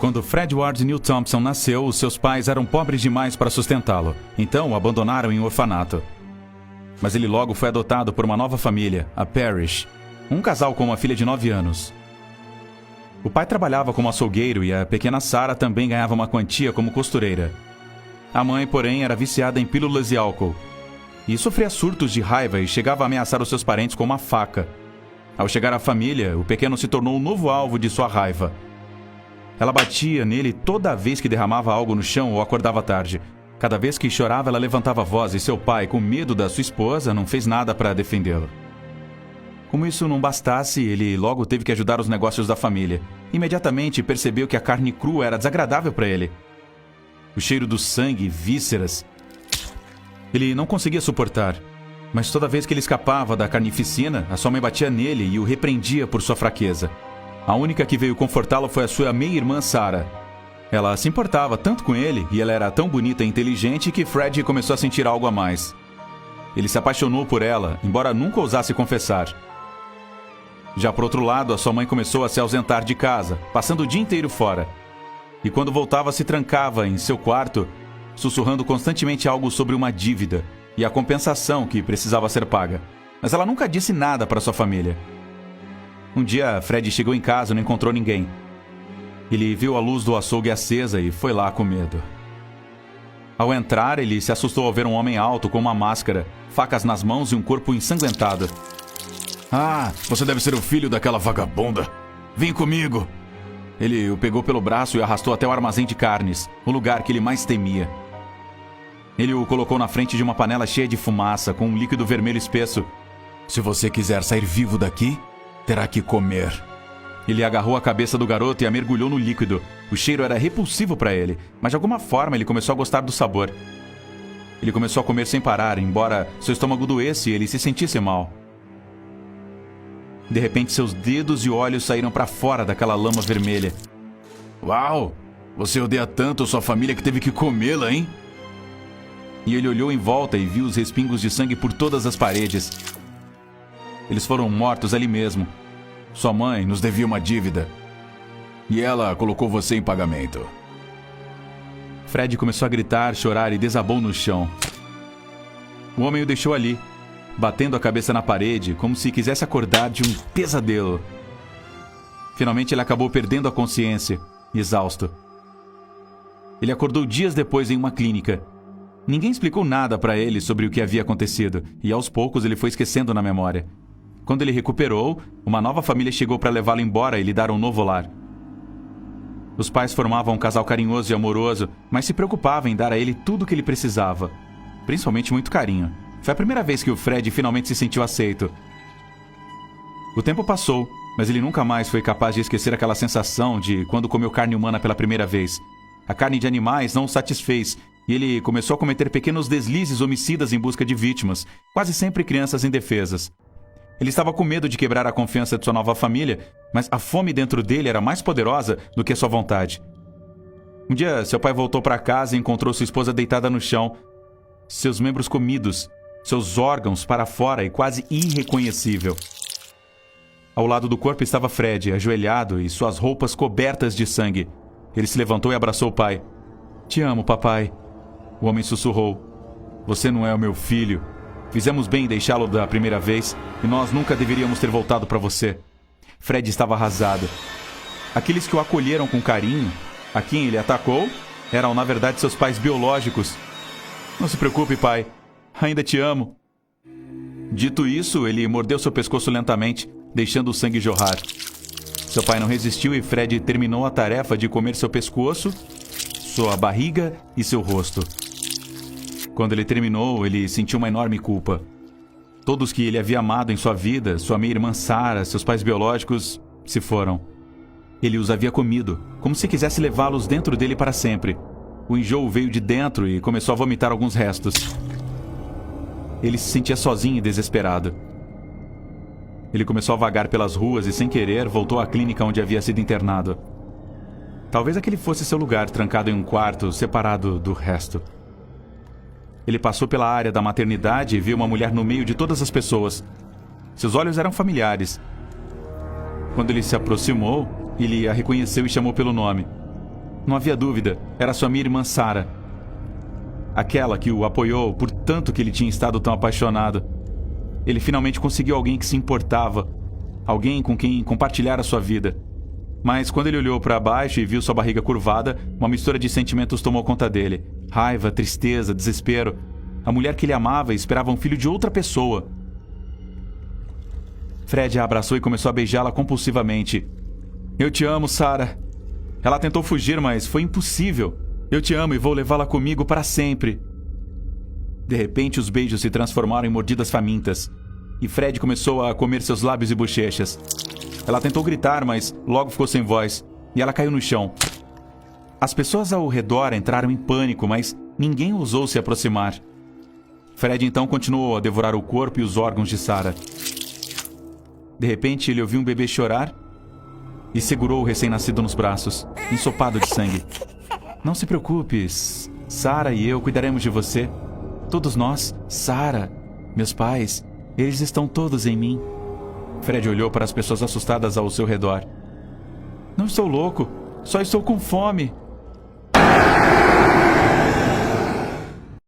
Quando Fred Ward Neil Thompson nasceu, os seus pais eram pobres demais para sustentá-lo, então o abandonaram em um orfanato. Mas ele logo foi adotado por uma nova família, a Parrish, um casal com uma filha de 9 anos. O pai trabalhava como açougueiro e a pequena Sarah também ganhava uma quantia como costureira. A mãe, porém, era viciada em pílulas e álcool. E sofria surtos de raiva e chegava a ameaçar os seus parentes com uma faca. Ao chegar à família, o pequeno se tornou um novo alvo de sua raiva. Ela batia nele toda vez que derramava algo no chão ou acordava tarde. Cada vez que chorava, ela levantava a voz e seu pai, com medo da sua esposa, não fez nada para defendê-lo. Como isso não bastasse, ele logo teve que ajudar os negócios da família. Imediatamente percebeu que a carne crua era desagradável para ele. O cheiro do sangue, vísceras. Ele não conseguia suportar. Mas toda vez que ele escapava da carnificina, a sua mãe batia nele e o repreendia por sua fraqueza. A única que veio confortá-lo foi a sua meia-irmã Sarah. Ela se importava tanto com ele e ela era tão bonita e inteligente que Fred começou a sentir algo a mais. Ele se apaixonou por ela, embora nunca ousasse confessar. Já por outro lado, a sua mãe começou a se ausentar de casa, passando o dia inteiro fora. E quando voltava, se trancava em seu quarto, sussurrando constantemente algo sobre uma dívida e a compensação que precisava ser paga. Mas ela nunca disse nada para sua família. Um dia, Fred chegou em casa e não encontrou ninguém. Ele viu a luz do açougue acesa e foi lá com medo. Ao entrar, ele se assustou ao ver um homem alto com uma máscara, facas nas mãos e um corpo ensanguentado. Ah, você deve ser o filho daquela vagabunda. Vem comigo. Ele o pegou pelo braço e o arrastou até o armazém de carnes, o lugar que ele mais temia. Ele o colocou na frente de uma panela cheia de fumaça, com um líquido vermelho espesso. Se você quiser sair vivo daqui, terá que comer. Ele agarrou a cabeça do garoto e a mergulhou no líquido. O cheiro era repulsivo para ele, mas de alguma forma ele começou a gostar do sabor. Ele começou a comer sem parar, embora seu estômago doesse e ele se sentisse mal. De repente, seus dedos e olhos saíram para fora daquela lama vermelha. Uau! Você odeia tanto sua família que teve que comê-la, hein? E ele olhou em volta e viu os respingos de sangue por todas as paredes. Eles foram mortos ali mesmo. Sua mãe nos devia uma dívida. E ela colocou você em pagamento. Fred começou a gritar, chorar e desabou no chão. O homem o deixou ali, batendo a cabeça na parede, como se quisesse acordar de um pesadelo. Finalmente ele acabou perdendo a consciência, exausto. Ele acordou dias depois em uma clínica. Ninguém explicou nada para ele sobre o que havia acontecido, e aos poucos ele foi esquecendo na memória. Quando ele recuperou, uma nova família chegou para levá-lo embora e lhe dar um novo lar. Os pais formavam um casal carinhoso e amoroso, mas se preocupavam em dar a ele tudo o que ele precisava, principalmente muito carinho. Foi a primeira vez que o Fred finalmente se sentiu aceito. O tempo passou, mas ele nunca mais foi capaz de esquecer aquela sensação de quando comeu carne humana pela primeira vez. A carne de animais não o satisfez e ele começou a cometer pequenos deslizes homicidas em busca de vítimas, quase sempre crianças indefesas. Ele estava com medo de quebrar a confiança de sua nova família, mas a fome dentro dele era mais poderosa do que a sua vontade. Um dia, seu pai voltou para casa e encontrou sua esposa deitada no chão, seus membros comidos, seus órgãos para fora e quase irreconhecível. Ao lado do corpo estava Fred, ajoelhado e suas roupas cobertas de sangue. Ele se levantou e abraçou o pai. "Te amo, papai." O homem sussurrou. "Você não é o meu filho. Fizemos bem em deixá-lo da primeira vez e nós nunca deveríamos ter voltado para você." Fred estava arrasado. Aqueles que o acolheram com carinho, a quem ele atacou, eram na verdade seus pais biológicos. "Não se preocupe, pai. Ainda te amo." Dito isso, ele mordeu seu pescoço lentamente, deixando o sangue jorrar. Seu pai não resistiu e Fred terminou a tarefa de comer seu pescoço, sua barriga e seu rosto. Quando ele terminou, ele sentiu uma enorme culpa. Todos que ele havia amado em sua vida, sua meia-irmã Sarah, seus pais biológicos, se foram. Ele os havia comido, como se quisesse levá-los dentro dele para sempre. O enjoo veio de dentro e começou a vomitar alguns restos. Ele se sentia sozinho e desesperado. Ele começou a vagar pelas ruas e, sem querer, voltou à clínica onde havia sido internado. Talvez aquele fosse seu lugar, trancado em um quarto, separado do resto. Ele passou pela área da maternidade e viu uma mulher no meio de todas as pessoas. Seus olhos eram familiares. Quando ele se aproximou, ele a reconheceu e chamou pelo nome. Não havia dúvida, era sua irmã Sarah. Aquela que o apoiou por tanto que ele tinha estado tão apaixonado. Ele finalmente conseguiu alguém que se importava, alguém com quem compartilhar a sua vida. Mas quando ele olhou para baixo e viu sua barriga curvada, uma mistura de sentimentos tomou conta dele. Raiva, tristeza, desespero. A mulher que ele amava esperava um filho de outra pessoa. Fred a abraçou e começou a beijá-la compulsivamente. Eu te amo, Sarah. Ela tentou fugir, mas foi impossível. Eu te amo e vou levá-la comigo para sempre. De repente, os beijos se transformaram em mordidas famintas. E Fred começou a comer seus lábios e bochechas. Ela tentou gritar, mas logo ficou sem voz. E ela caiu no chão. As pessoas ao redor entraram em pânico, mas ninguém ousou se aproximar. Fred então continuou a devorar o corpo e os órgãos de Sarah. De repente, ele ouviu um bebê chorar e segurou o recém-nascido nos braços, ensopado de sangue. Não se preocupe, Sarah e eu cuidaremos de você. Todos nós, Sarah, meus pais, eles estão todos em mim. Fred olhou para as pessoas assustadas ao seu redor. Não estou louco, só estou com fome.